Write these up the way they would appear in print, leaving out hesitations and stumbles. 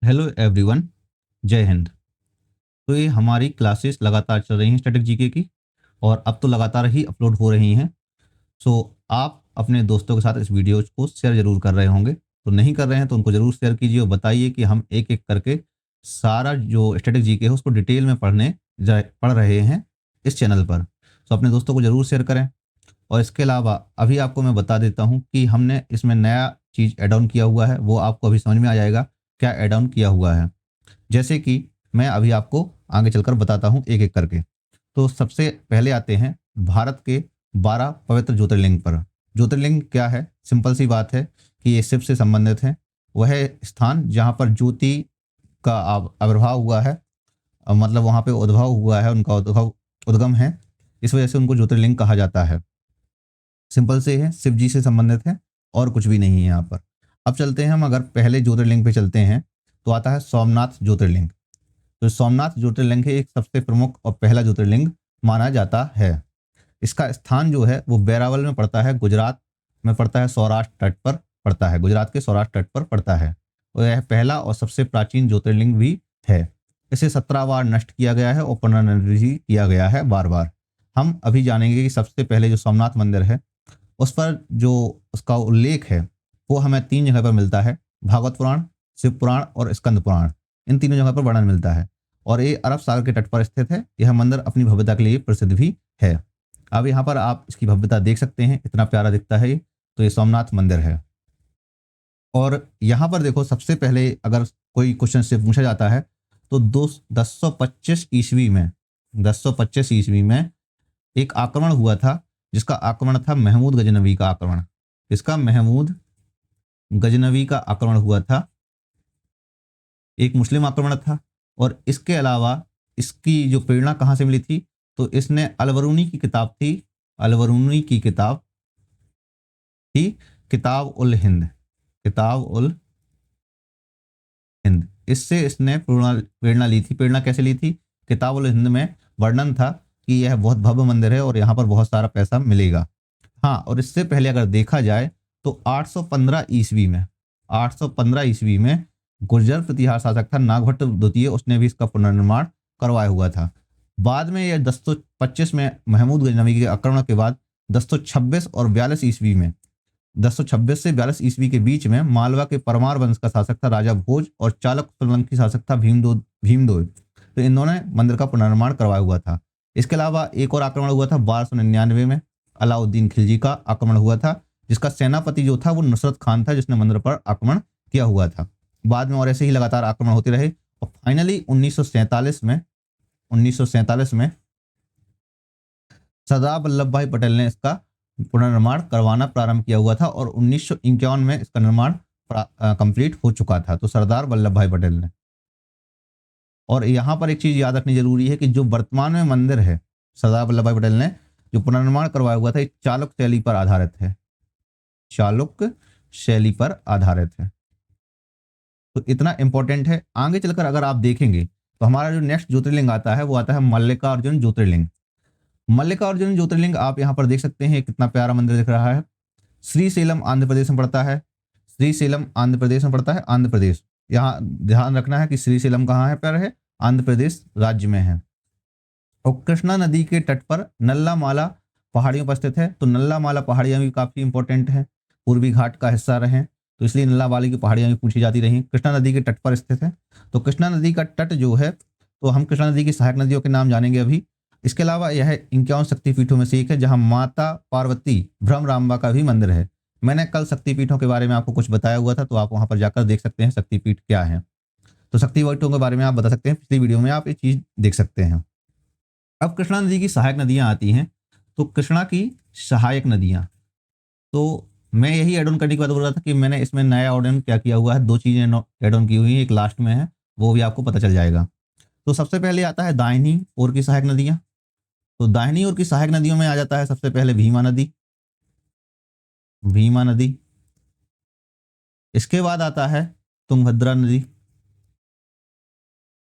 Hello everyone. जय हिंद। तो ये हमारी क्लासेस लगातार चल रही हैं स्टैटिक जीके की, और अब तो लगातार ही अपलोड हो रही हैं। सो आप अपने दोस्तों के साथ इस वीडियो को शेयर ज़रूर कर रहे होंगे। तो नहीं कर रहे हैं तो उनको ज़रूर शेयर कीजिए और बताइए कि हम एक एक करके सारा जो स्टैटिक जीके है उसको डिटेल में पढ़ रहे हैं इस चैनल पर। सो अपने दोस्तों को ज़रूर शेयर करें। और इसके अलावा अभी आपको मैं बता देता हूँ कि हमने इसमें नया चीज़ ऐड ऑन किया हुआ है, वो आपको अभी समझ में आ जाएगा क्या ऐड ऑन किया हुआ है। जैसे कि मैं अभी आपको आगे चलकर बताता हूँ एक एक करके। तो सबसे पहले आते हैं भारत के 12 पवित्र ज्योतिर्लिंग पर। ज्योतिर्लिंग क्या है? सिंपल सी बात है कि ये शिव से संबंधित है। वह स्थान जहाँ पर ज्योति का आविर्भाव हुआ है, मतलब वहाँ पे उद्भव हुआ है, उनका उद्गम है। इस वजह से उनको ज्योतिर्लिंग कहा जाता है। सिंपल से है, शिव जी से संबंधित है और कुछ भी नहीं है यहाँ पर। अब चलते हैं हम, अगर पहले ज्योतिर्लिंग पे चलते हैं तो आता है सोमनाथ ज्योतिर्लिंग। तो सोमनाथ ज्योतिर्लिंग है एक सबसे प्रमुख और पहला ज्योतिर्लिंग माना जाता है। इसका स्थान जो है वो वेरावल में पड़ता है, गुजरात में पड़ता है, सौराष्ट्र तट पर पड़ता है, गुजरात के सौराष्ट्र तट पर पड़ता है। और यह पहला और सबसे प्राचीन ज्योतिर्लिंग भी है। इसे 17 बार नष्ट किया गया है और पुनर्निर्मित किया गया है बार बार। हम अभी जानेंगे कि सबसे पहले जो सोमनाथ मंदिर है उस पर जो उसका उल्लेख है वो हमें 3 जगह पर मिलता है। भागवत पुराण, शिव पुराण और स्कंद पुराण, इन तीनों जगह पर वर्णन मिलता है। और ये अरब सागर के तट पर स्थित है। यह मंदिर अपनी भव्यता के लिए प्रसिद्ध भी है। अब यहाँ पर आप इसकी भव्यता देख सकते हैं, इतना प्यारा दिखता है ये। तो ये सोमनाथ मंदिर है। और यहाँ पर देखो, सबसे पहले अगर कोई क्वेश्चन से पूछा जाता है तो 1025 ईस्वी में एक आक्रमण हुआ था, जिसका आक्रमण था महमूद गजनवी का आक्रमण। इसका महमूद गजनवी का आक्रमण हुआ था, एक मुस्लिम आक्रमण था। और इसके अलावा इसकी जो प्रेरणा कहाँ से मिली थी, तो इसने अलबरूनी की किताब थी, अलबरूनी की किताब थी, किताब उल हिंद, किताब उल हिंद, इससे इसने प्रेरणा ली थी। प्रेरणा कैसे ली थी? किताब उल हिंद में वर्णन था कि यह बहुत भव्य मंदिर है और यहाँ पर बहुत सारा पैसा मिलेगा। हाँ, और इससे पहले अगर देखा जाए तो 815 ईस्वी में, 815 ईस्वी में गुर्जर प्रतिहार शासक था नागभट्ट द्वितीय, उसने भी इसका पुनर्निर्माण करवाया हुआ था। बाद में यह 1025 में महमूद गजनवी के आक्रमण के बाद 1026 और 42 ईस्वी में, 1026 से 42 ईस्वी के बीच में मालवा के परमार वंश का शासक था राजा भोज, और चालक सोलंकी शासक था भीमदोय। तो इन दोनों ने मंदिर का पुनर्निर्माण करवाया हुआ था। इसके अलावा एक और आक्रमण हुआ था 1299 में, अलाउद्दीन खिलजी का आक्रमण हुआ था, जिसका सेनापति जो था वो नुसरत खान था, जिसने मंदिर पर आक्रमण किया हुआ था। बाद में और ऐसे ही लगातार आक्रमण होते रहे और फाइनली 1947 में सरदार वल्लभ भाई पटेल ने इसका पुनर्निर्माण करवाना प्रारंभ किया हुआ था, और 1951 में इसका निर्माण कंप्लीट हो चुका था। तो सरदार वल्लभ भाई पटेल ने। और यहाँ पर एक चीज याद रखनी जरूरी है कि जो वर्तमान में मंदिर है सरदार वल्लभ भाई पटेल ने जो पुनर्निर्माण करवाया हुआ था, ये चालुक्य शैली पर आधारित है, चालुक्य शैली पर आधारित है। तो इतना इंपॉर्टेंट है। आगे चलकर अगर आप देखेंगे तो हमारा जो नेक्स्ट ज्योतिर्लिंग आता है वो आता है मल्लिकार्जुन ज्योतिर्लिंग। मल्लिकार्जुन ज्योतिर्लिंग आप यहाँ पर देख सकते हैं, कितना प्यारा मंदिर दिख रहा है। श्रीशैलम आंध्र प्रदेश में पड़ता है, श्रीशैलम आंध्र प्रदेश में पड़ता है, आंध्र प्रदेश। यहाँ ध्यान रखना है कि श्रीशैलम कहाँ है पर है, आंध्र प्रदेश राज्य में है। और कृष्णा नदी के तट पर नल्ला माला पहाड़ियों पर स्थित है। तो नल्ला माला पहाड़ियां भी काफी इंपॉर्टेंट हैं, पूर्वी घाट का हिस्सा रहे, तो इसलिए नल्ला वाली की पहाड़ियां भी पूछी जाती रही। कृष्णा नदी के तट पर स्थित है। तो कृष्णा नदी का तट जो है, तो हम कृष्णा नदी की सहायक नदियों के नाम जानेंगे अभी। इसके अलावा यह 51 शक्तिपीठों में से एक है, जहां माता पार्वती भ्रमरांबा का भी मंदिर है। मैंने कल शक्तिपीठों के बारे में आपको कुछ बताया हुआ था, तो आप वहां पर जाकर देख सकते हैं शक्तिपीठ क्या है। तो शक्तिपीठों के बारे में आप बता सकते हैं, पिछली वीडियो में आप ये चीज देख सकते हैं। अब कृष्णा नदी की सहायक नदियां आती हैं। तो कृष्णा की सहायक नदियां, तो मैं यही एड ऑन करने की बात बोल रहा था कि मैंने इसमें नया एड ऑन क्या किया हुआ है, 2 चीजें एड ऑन की हुई हैं, एक लास्ट में है, वो भी आपको पता चल जाएगा। तो सबसे पहले आता है दाहिनी ओर की सहायक नदियां। तो दाहिनी ओर की सहायक नदियों में आ जाता है सबसे पहले भीमा नदी, भीमा नदी। इसके बाद आता है तुंगभद्रा नदी,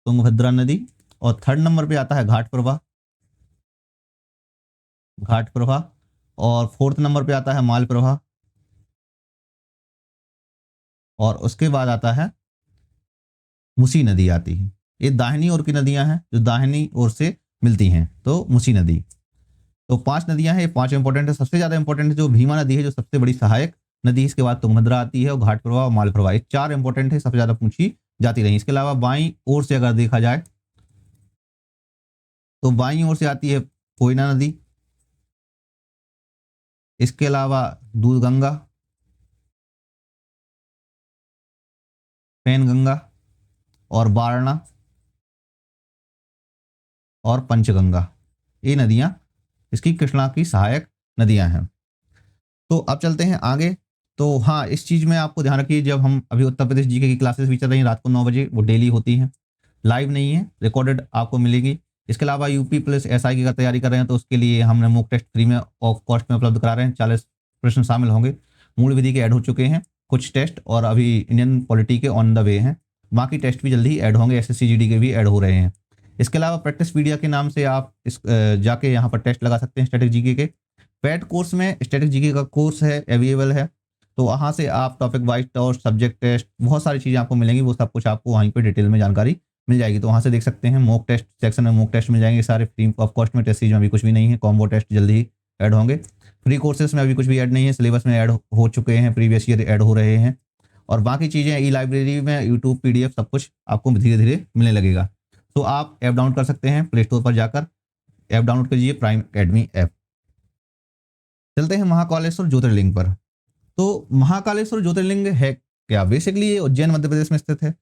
तुंगभद्रा नदी। और थर्ड नंबर पे आता है घाट प्रभा, घाट प्रभा। और फोर्थ नंबर पे आता है माल प्रभा। और उसके बाद आता है मुसी नदी आती है। ये दाहिनी ओर की नदियां हैं जो दाहिनी ओर से मिलती हैं, तो मुसी नदी। तो 5 नदियां हैं, ये 5 इंपॉर्टेंट है। सबसे ज्यादा इंपॉर्टेंट है जो भीमा नदी है, जो सबसे बड़ी सहायक नदी है। इसके बाद तुंगभद्रा आती है और घाट प्रवाह और माल प्रवाह, ये 4 इंपॉर्टेंट है, सबसे ज्यादा पूछी जाती रही। इसके अलावा बाईं ओर से अगर देखा जाए तो बाईं ओर से आती है कोयना नदी, इसके अलावा दूधगंगा, पैनगंगा और वारणा और पंचगंगा, ये नदियां इसकी कृष्णा की सहायक नदियां हैं। तो अब चलते हैं आगे। तो हाँ, इस चीज में आपको ध्यान रखिए, जब हम अभी उत्तर प्रदेश जीके की क्लासेस भी चल रही हैं रात को 9 बजे, वो डेली होती हैं, लाइव नहीं है, रिकॉर्डेड आपको मिलेगी। इसके अलावा यूपी प्लस एसआई की तैयारी कर रहे हैं तो उसके लिए हमने मॉक टेस्ट फ्री में और कॉस्ट में उपलब्ध करा रहे हैं। 40 प्रश्न शामिल होंगे, मूल विधि के ऐड हो चुके हैं कुछ टेस्ट, और अभी इंडियन पॉलिटी के ऑन द वे हैं। बाकी टेस्ट भी जल्दी ही ऐड होंगे, एसएससी जीडी के भी ऐड हो रहे हैं। इसके अलावा प्रैक्टिस मीडिया के नाम से आप जाके यहाँ पर टेस्ट लगा सकते हैं स्टैटिक जीके के। पेड कोर्स में स्टैटिक जीके का कोर्स है, अवेलेबल है, तो वहाँ से आप टॉपिक वाइज और सब्जेक्ट टेस्ट बहुत सारी चीज़ें आपको मिलेंगी, वो सब कुछ आपको वहीं पे डिटेल में जानकारी मिल जाएगी। तो वहाँ से देख सकते हैं, मॉक टेस्ट सेक्शन में मॉक टेस्ट मिल जाएंगे सारे फ्री ऑफ कॉस्ट में। टेस्ट सीरीज में अभी कुछ भी नहीं है, कॉम्बो टेस्ट जल्दी ही ऐड होंगे। फ्री कोर्सेज में अभी कुछ भी ऐड नहीं है, सिलेबस में ऐड हो चुके हैं, प्रीवियस ईयर ऐड हो रहे हैं, और बाकी चीज़ें ई लाइब्रेरी में यूट्यूब PDF सब कुछ आपको धीरे धीरे मिलने लगेगा। तो आप ऐप डाउनलोड कर सकते हैं, प्ले स्टोर पर जाकर ऐप डाउनलोड कीजिए, प्राइम अकेडमी ऐप। चलते हैं महाकालेश्वर ज्योतिर्लिंग पर। तो महाकालेश्वर ज्योतिर्लिंग है क्या? बेसिकली ये उज्जैन मध्य प्रदेश में स्थित है,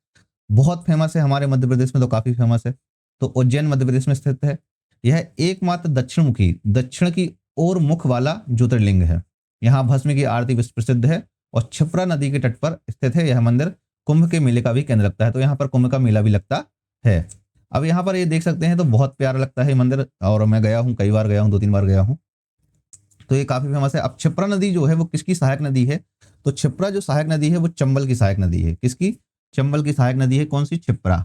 बहुत फेमस है, हमारे मध्य प्रदेश में तो काफी फेमस है। तो उज्जैन मध्य प्रदेश में स्थित है। यह एकमात्र दक्षिण की ओर मुख वाला ज्योतिर्लिंग है। यहाँ भस्म की आरती विश्व प्रसिद्ध है और क्षिप्रा नदी के तट पर स्थित है। यह मंदिर कुंभ के मेले का भी केंद्र लगता है, तो यहाँ पर कुंभ का मेला भी लगता है। अब यहाँ पर ये देख सकते हैं, तो बहुत प्यारा लगता है ये मंदिर, और मैं गया हूँ, कई बार गया हूँ, 2-3 बार गया हूँ, तो ये काफी फेमस है। अब क्षिप्रा नदी जो है वो किसकी सहायक नदी है? तो क्षिप्रा जो सहायक नदी है वो चंबल की सहायक नदी है। किसकी? चंबल की सहायक नदी है। कौन सी? क्षिप्रा।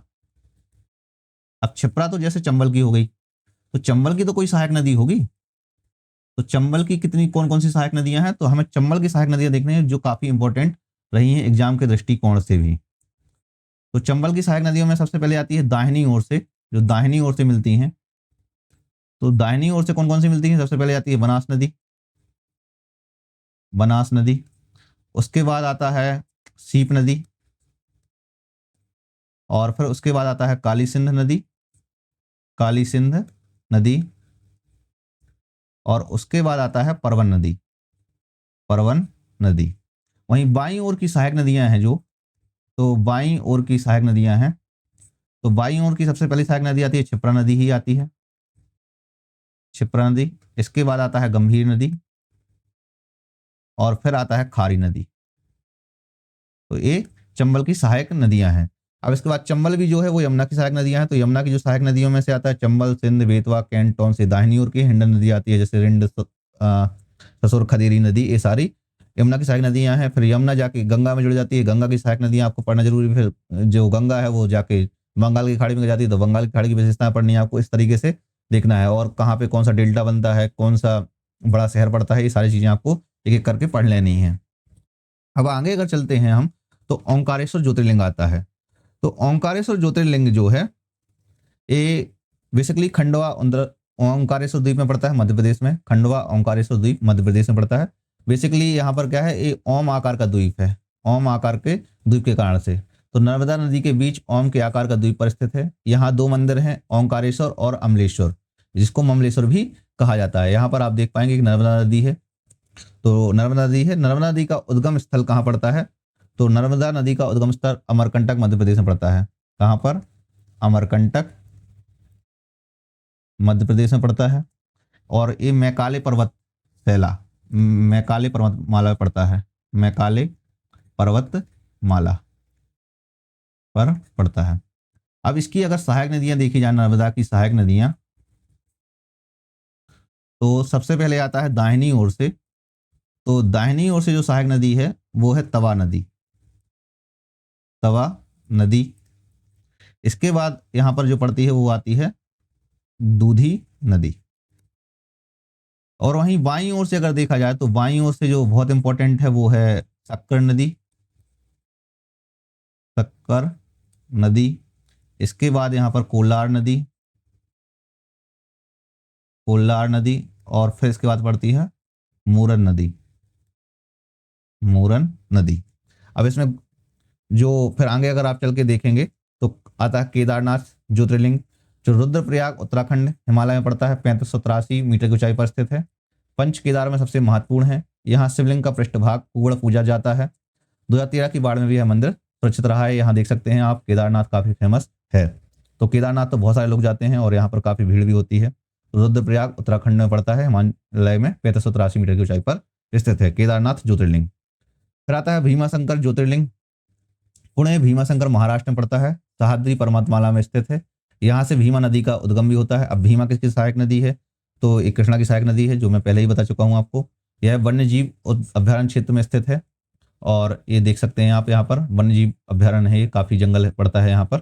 अब क्षिप्रा तो जैसे चंबल की हो गई, तो चंबल की तो कोई सहायक नदी होगी। तो चंबल की कितनी कौन कौन सी सहायक नदियां हैं? तो हमें चंबल की सहायक नदियां देखने हैं जो काफी इंपॉर्टेंट रही हैं एग्जाम के दृष्टिकोण से भी। तो चंबल की सहायक नदियों में सबसे पहले आती है दाहिनी ओर से, जो दाहिनी ओर से मिलती हैं। तो दाहिनी ओर से कौन कौन सी मिलती है? सबसे पहले आती है बनास नदी, बनास नदी। उसके बाद आता है सीप नदी, और फिर उसके बाद आता है काली सिंध नदी, काली सिंध नदी। और उसके बाद आता है परवन नदी, परवन नदी। वहीं बाईं ओर की सहायक नदियां हैं जो, तो बाईं ओर की सहायक नदियां हैं, तो बाईं ओर की सबसे पहली सहायक नदी आती है क्षिप्रा नदी ही आती है, क्षिप्रा नदी। इसके बाद आता है गंभीर नदी, और फिर आता है खारी नदी। तो ये चंबल की सहायक नदियां हैं। अब इसके बाद चंबल भी जो है वो यमुना की सहायक नदियां हैं। तो यमुना की जो सहायक नदियों में से आता है चंबल, सिंध, बेतवा, कैंट, टोंक से दाहिनी ओर की हिंडन नदी आती है, जैसे रिंड, ससुर, खदेरी नदी, ये सारी यमुना की सहायक नदियां हैं। फिर यमुना जाके गंगा में जुड़ जाती है, गंगा की सहायक नदियां आपको पढ़ना जरूरी है। फिर जो गंगा है वो जाके बंगाल की खाड़ी में जाती है, तो बंगाल की खाड़ी की विशेषताएं पढ़नी है आपको, इस तरीके से देखना है। और कहाँ पे कौन सा डेल्टा बनता है, कौन सा बड़ा शहर पड़ता है, ये सारी चीजें आपको एक एक करके पढ़ लेनी है। अब आगे अगर चलते हैं हम, तो ओंकारेश्वर ज्योतिर्लिंग आता है। तो ओंकारेश्वर ज्योतिर्लिंग जो है ये बेसिकली खंडवा ओंकारेश्वर द्वीप में पड़ता है, मध्य प्रदेश में। खंडवा ओंकारेश्वर द्वीप मध्य प्रदेश में पड़ता है। बेसिकली यहाँ पर क्या है, ये ओम आकार का द्वीप है, ओम आकार के द्वीप के कारण से। तो नर्मदा नदी के बीच ओम के आकार का द्वीप पर स्थित है। यहाँ 2 मंदिर हैं, ओंकारेश्वर और अमलेश्वर, जिसको ममलेश्वर भी कहा जाता है। यहाँ पर आप देख पाएंगे कि नर्मदा नदी है, तो नर्मदा नदी है। नर्मदा नदी का उद्गम स्थल कहाँ पड़ता है? तो नर्मदा नदी का उद्गम स्थल अमरकंटक मध्य प्रदेश में पड़ता है। कहाँ पर? अमरकंटक मध्य प्रदेश में पड़ता है। और ये मैकाले पर्वत शैला, मैकाले पर्वतमाला में पड़ता है, मैकाले पर्वतमाला पर पड़ता है। अब इसकी अगर सहायक नदियां देखी जाए, नर्मदा की सहायक नदियां, तो सबसे पहले आता है दाहिनी ओर से। तो दाहिनी ओर से जो सहायक नदी है वो है तवा नदी, तवा नदी। इसके बाद यहां पर जो पड़ती है वो आती है दूधी नदी। और वहीं बाईं ओर से अगर देखा जाए, तो बाईं ओर से जो बहुत इंपॉर्टेंट है वो है शक्कर नदी, शक्कर नदी। इसके बाद यहाँ पर कोल्लार नदी और फिर इसके बाद पड़ती है मूरन नदी। अब इसमें जो फिर आगे अगर आप चल के देखेंगे तो आता है केदारनाथ ज्योतिर्लिंग, जो रुद्रप्रयाग उत्तराखंड हिमालय में पड़ता है, 3583 मीटर की ऊंचाई पर स्थित है। पंच केदार में सबसे महत्वपूर्ण है। यहाँ शिवलिंग का पृष्ठभाग कुगड़ पूजा जाता है। 2013 की बाढ़ में भी यह मंदिर सुरक्षित रहा है। यहाँ देख सकते हैं आप, केदारनाथ काफी फेमस है। तो केदारनाथ तो बहुत सारे लोग जाते हैं और यहाँ पर काफी भीड़ भी होती है। रुद्रप्रयाग उत्तराखंड में पड़ता है, हिमालय में 3583 मीटर की ऊंचाई पर स्थित है केदारनाथ ज्योतिर्लिंग। फिर आता है भीमाशंकर ज्योतिर्लिंग, पुणे भीमाशंकर महाराष्ट्र में पड़ता है, सह्याद्री पर्वतमाला में स्थित है। यहाँ से भीमा नदी का उद्गम भी होता है। अब भीमा किसकी सहायक नदी है? तो एक कृष्णा की सहायक नदी है, जो मैं पहले ही बता चुका हूँ आपको। यह वन्य जीव अभ्यारण्य क्षेत्र में स्थित है और ये देख सकते हैं आप, यहाँ पर वन्य जीव अभ्यारण्य है, ये काफी जंगल पड़ता है यहाँ पर।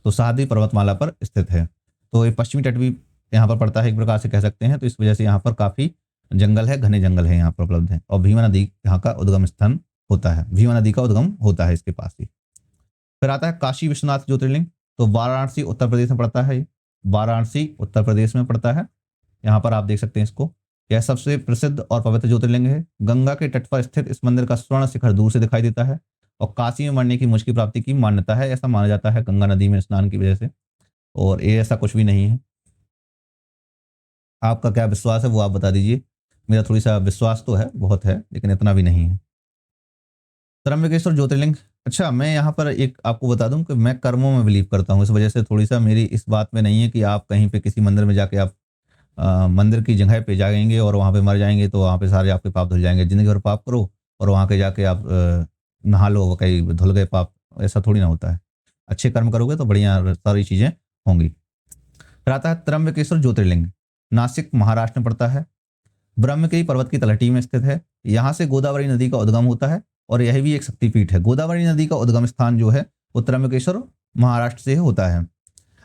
तो सह्याद्री पर्वतमाला पर स्थित है। तो ये पश्चिमी तट भी यहाँ पर पड़ता है, एक प्रकार से कह सकते हैं। तो इस वजह से यहाँ पर काफी जंगल है, घने जंगल है यहाँ पर उपलब्ध है। और भीमा नदी यहाँ का उद्गम स्थान होता है, भीमा नदी का उद्गम होता है इसके पास ही। फिर आता है काशी विश्वनाथ ज्योतिर्लिंग, तो वाराणसी उत्तर प्रदेश में पड़ता है। वाराणसी उत्तर प्रदेश में पड़ता है। यहाँ पर आप देख सकते हैं इसको। यह सबसे प्रसिद्ध और पवित्र ज्योतिर्लिंग है। गंगा के तट पर स्थित इस मंदिर का स्वर्ण शिखर दूर से दिखाई देता है और काशी में मरने की मुझ की प्राप्ति की मान्यता है, ऐसा माना जाता है गंगा नदी में स्नान की वजह से। और ये ऐसा कुछ भी नहीं है। आपका क्या विश्वास है वो आप बता दीजिए। मेरा थोड़ी सा विश्वास तो है, बहुत है, लेकिन इतना भी नहीं है। त्र्यंबकेश्वर ज्योतिर्लिंग, अच्छा मैं यहाँ पर एक आपको बता दूं कि मैं कर्मों में बिलीव करता हूँ, इस वजह से थोड़ी सा मेरी इस बात में नहीं है कि आप कहीं पे किसी मंदिर में जाके आप मंदिर की जगह पे जाएंगे और वहाँ पे मर जाएंगे तो वहाँ पे सारे आपके पाप धुल जाएंगे। जिंदगी भर पाप करो और वहाँ के जाके आप नहा लो, कहीं धुल गए पाप, ऐसा थोड़ी ना होता है। अच्छे कर्म करोगे तो बढ़िया सारी चीज़ें होंगी। फिर आता है त्र्यंबकेश्वर ज्योतिर्लिंग, नासिक महाराष्ट्र में पड़ता है, ब्रह्मगिरी पर्वत की तलहटी में स्थित है। यहाँ से गोदावरी नदी का उद्गम होता है और यह भी एक शक्तिपीठ है। गोदावरी नदी का उद्गम स्थान जो है वो त्र्यंबकेश्वर महाराष्ट्र से होता है।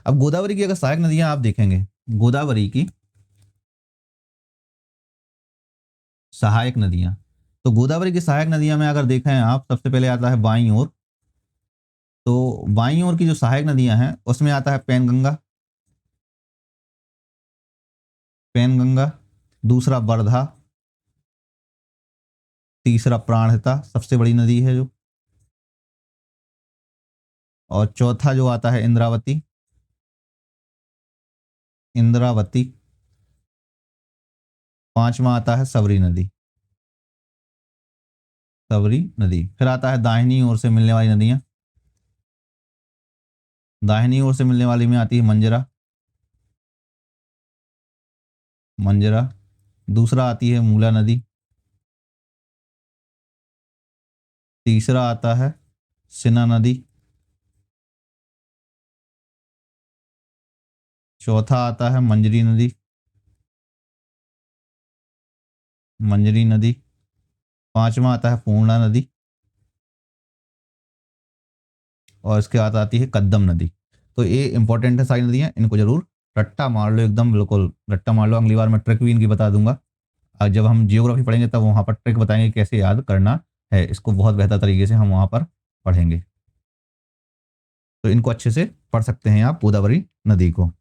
अब गोदावरी की अगर सहायक नदियां आप देखेंगे, गोदावरी की सहायक नदियां, तो गोदावरी की सहायक नदियां में अगर देखें आप, सबसे पहले आता है बाईं ओर। तो बाईं ओर की जो सहायक नदियां हैं उसमें आता है पेनगंगा, दूसरा वर्धा, तीसरा प्राणहिता सबसे बड़ी नदी है जो, और चौथा जो आता है इंद्रावती, पांचवा आता है सबरी नदी। फिर आता है दाहिनी ओर से मिलने वाली नदियां। दाहिनी ओर से मिलने वाली में आती है मंजरा, दूसरा आती है मूला नदी, तीसरा आता है सिना नदी, चौथा आता है मंजरी नदी, पांचवा आता है पूर्णा नदी, और इसके बाद आती है कद्दम नदी। तो ये इंपॉर्टेंट है सारी नदियां, इनको जरूर रट्टा मार लो, एकदम बिल्कुल रट्टा मार लो। अगली बार मैं ट्रिक भी इनकी बता दूंगा। जब हम जियोग्राफी पढ़ेंगे तब वहाँ पर ट्रिक बताएंगे कैसे याद करना है इसको, बहुत बेहतर तरीके से हम वहाँ पर पढ़ेंगे। तो इनको अच्छे से पढ़ सकते हैं आप गोदावरी नदी को।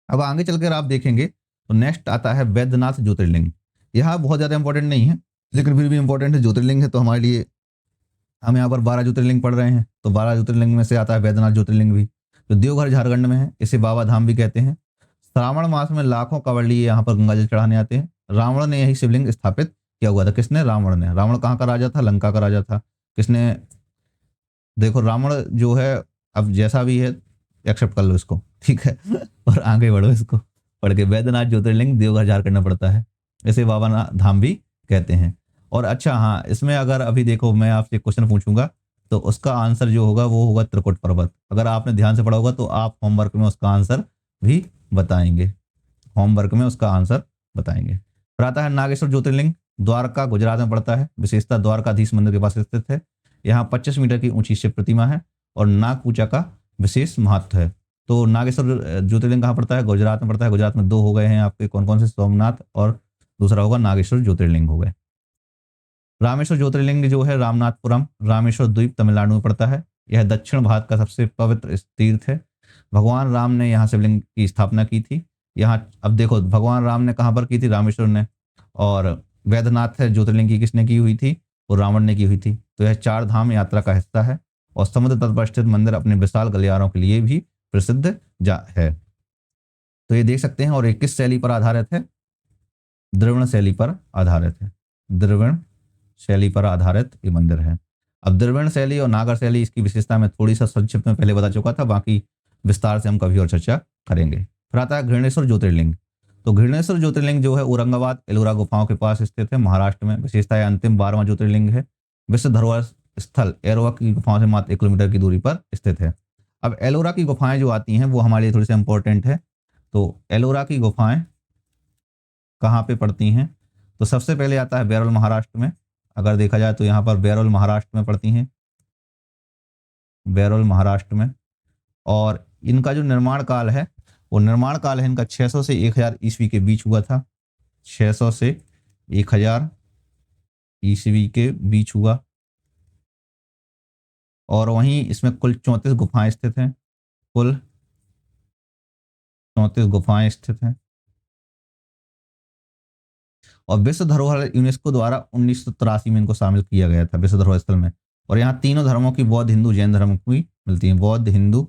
अब आगे चलकर आप देखेंगे तो नेक्स्ट आता है वैद्यनाथ ज्योतिर्लिंग। यह बहुत ज़्यादा इंपॉर्टेंट नहीं है, लेकिन फिर भी इंपॉर्टेंट है, ज्योतिर्लिंग है तो हमारे लिए। हम यहाँ पर 12 ज्योतिर्लिंग पढ़ रहे हैं, तो 12 ज्योतिर्लिंग में से आता है वैद्यनाथ ज्योतिर्लिंग भी, जो देवघर झारखंड में है। इसे बाबा धाम भी कहते हैं। श्रावण मास में लाखों कांवड़िये यहाँ पर गंगा जल चढ़ाने आते हैं। रावण ने यही शिवलिंग स्थापित किया हुआ था। किसने? रावण ने। रावण कहाँ का राजा था? लंका का राजा था। किसने? देखो रावण जो है, अब जैसा भी है एक्सेप्ट कर लो इसको, ठीक है और आगे बढ़ो इसको पढ़ के। वैद्यनाथ ज्योतिर्लिंग देवघर झारखंड में पड़ता है, इसे बाबा धाम भी कहते हैं। और अच्छा हाँ, इसमें अगर अभी देखो मैं आपसे क्वेश्चन पूछूंगा तो उसका आंसर जो होगा वो होगा त्रिकुट पर्वत। अगर आपने ध्यान से पढ़ा होगा तो आप होमवर्क में उसका आंसर भी बताएंगे, फिर आता है नागेश्वर ज्योतिर्लिंग, द्वारका गुजरात में पड़ता है। विशेषता द्वारकाधीश मंदिर के पास स्थित है। यहाँ 25 मीटर की ऊंची शिव प्रतिमा है और नाग पूजा का विशेष महत्व है। तो नागेश्वर ज्योतिर्लिंग कहाँ पड़ता है? गुजरात में पड़ता है। गुजरात में 2 हो गए हैं आपके, कौन कौन से? सोमनाथ और दूसरा होगा नागेश्वर ज्योतिर्लिंग हो गए। रामेश्वर ज्योतिर्लिंग जो है रामनाथपुरम, रामेश्वर द्वीप, तमिलनाडु में पड़ता है। यह दक्षिण भारत का सबसे पवित्र तीर्थ है। भगवान राम ने यहाँ शिवलिंग की स्थापना की थी। यहाँ अब देखो भगवान राम ने कहाँ पर की थी, रामेश्वर ने, और वैद्यनाथ ज्योतिर्लिंग की किसने की हुई थी, वो रावण ने की हुई थी। तो यह 4 धाम यात्रा का हिस्सा है और समुद्र तट पर स्थित मंदिर अपने विशाल गलियारों के लिए भी प्रसिद्ध है। तो ये देख सकते हैं। और ये किस शैली पर आधारित है, द्रविड़ शैली पर आधारित है। द्रविड़ शैली पर आधारित ये मंदिर है। अब द्रविड़ शैली और नागर शैली, इसकी विशेषता मैं थोड़ी सा संक्षिप्त में पहले बता चुका था, बाकी विस्तार से हम कभी और चर्चा करेंगे। फिर आता है घृणेश्वर ज्योतिर्लिंग। तो घृणेश्वर ज्योतिर्लिंग जो है औरंगाबाद एलोरा गुफाओं के पास स्थित है, महाराष्ट्र में। विशेषता है अंतिम 12वां ज्योतिर्लिंग है। विश्व धरोहर स्थल एलोरा की गुफाओं से मात्र 1 किलोमीटर की दूरी पर स्थित है। अब एलोरा की गुफाएं जो आती हैं वो हमारे लिए थोड़ी सी इंपॉर्टेंट है। तो एलोरा की गुफाएं कहाँ पे पड़ती हैं, तो सबसे पहले आता है बैरोल महाराष्ट्र में। अगर देखा जाए तो यहाँ पर बैरोल महाराष्ट्र में पड़ती हैं, बैरोल महाराष्ट्र में। और इनका जो निर्माण काल है, वो निर्माण काल है इनका 600 से 1000 ईस्वी के बीच हुआ था। 600 से 1000 ईस्वी के बीच हुआ। और वहीं इसमें कुल 34 गुफाएं स्थित हैं, कुल 34 गुफाएं स्थित हैं। और विश्व धरोहर यूनेस्को द्वारा 1983 में इनको शामिल किया गया था विश्व धरोहर स्थल में। और यहाँ तीनों धर्मों की, बौद्ध, हिंदू, जैन धर्म की मिलती है, बौद्ध, हिंदू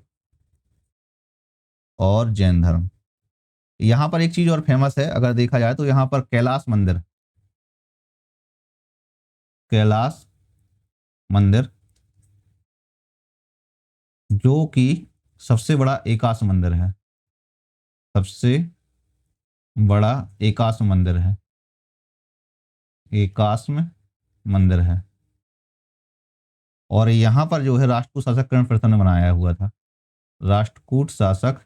और जैन धर्म। यहाँ पर एक चीज और फेमस है अगर देखा जाए तो, यहाँ पर कैलाश मंदिर, कैलाश मंदिर जो कि सबसे बड़ा एकाश मंदिर है, सबसे बड़ा एकाश मंदिर है, एकाश में मंदिर है। और यहाँ पर जो है राष्ट्रकूट शासक कृष्ण प्रथम ने बनाया हुआ था, राष्ट्रकूट शासक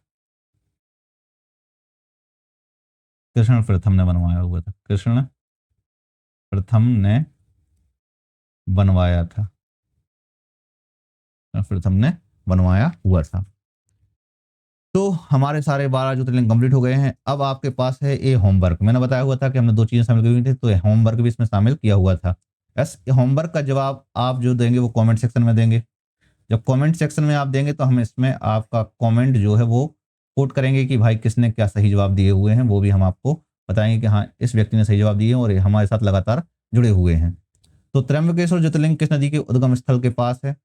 कृष्ण प्रथम ने बनवाया हुआ था, कृष्ण प्रथम ने बनवाया था, प्रथम ने बनवाया हुआ था। तो हमारे सारे 12 ज्योतिर्लिंग कंप्लीट हो गए हैं। अब आपके पास है ये होमवर्क। मैंने बताया हुआ था कि हमने 2 चीजें शामिल की हुई थी, तो होमवर्क भी इसमें शामिल किया हुआ था। बस होमवर्क का जवाब आप जो देंगे वो कमेंट सेक्शन में देंगे। जब कमेंट सेक्शन में आप देंगे तो हम इसमें आपका कमेंट जो है वो कोट करेंगे कि भाई किसने क्या सही जवाब दिए हुए हैं, वो भी हम आपको बताएंगे कि हाँ इस व्यक्ति ने सही जवाब दिए और ये हमारे साथ लगातार जुड़े हुए हैं। तो त्र्यंबकेश्वर ज्योतिर्लिंग किस नदी के उद्गम स्थल के पास है?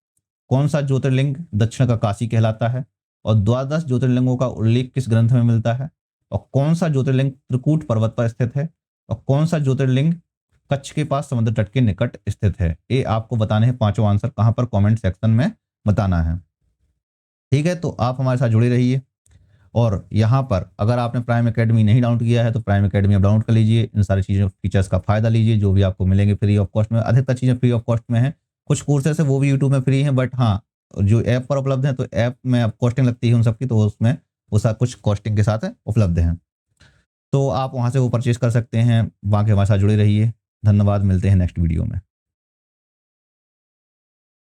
कौन सा ज्योतिर्लिंग दक्षिण का काशी कहलाता है? और 12 ज्योतिर्लिंगों का उल्लेख किस ग्रंथ में मिलता है? और कौन सा ज्योतिर्लिंग त्रिकूट पर्वत पर स्थित है? और कौन सा ज्योतिर्लिंग कच्छ के पास समुद्र तट के निकट स्थित है? ये आपको बताने हैं 5 आंसर, कहां पर? कमेंट सेक्शन में बताना है। ठीक है, तो आप हमारे साथ जुड़े रहिए। और यहाँ पर अगर आपने प्राइम एकेडमी नहीं डाउनलोड किया है तो प्राइम एकेडमी आप डाउनलोड कर लीजिए। इन सारी चीज़ों फीचर्स का फायदा लीजिए जो भी आपको मिलेंगे फ्री ऑफ कॉस्ट में। अधिकतर चीज़ें फ्री ऑफ कॉस्ट में है, कुछ कोर्सेस है वो भी यूट्यूब में फ्री हैं, बट हाँ जो ऐप पर उपलब्ध है तो ऐप में अब कॉस्टिंग लगती है उन सबकी, तो उसमें वो सब कुछ कॉस्टिंग के साथ उपलब्ध हैं, तो आप वहाँ से वो परचेज कर सकते हैं। बाकी हमारे साथ जुड़े रहिए। धन्यवाद, मिलते हैं नेक्स्ट वीडियो में।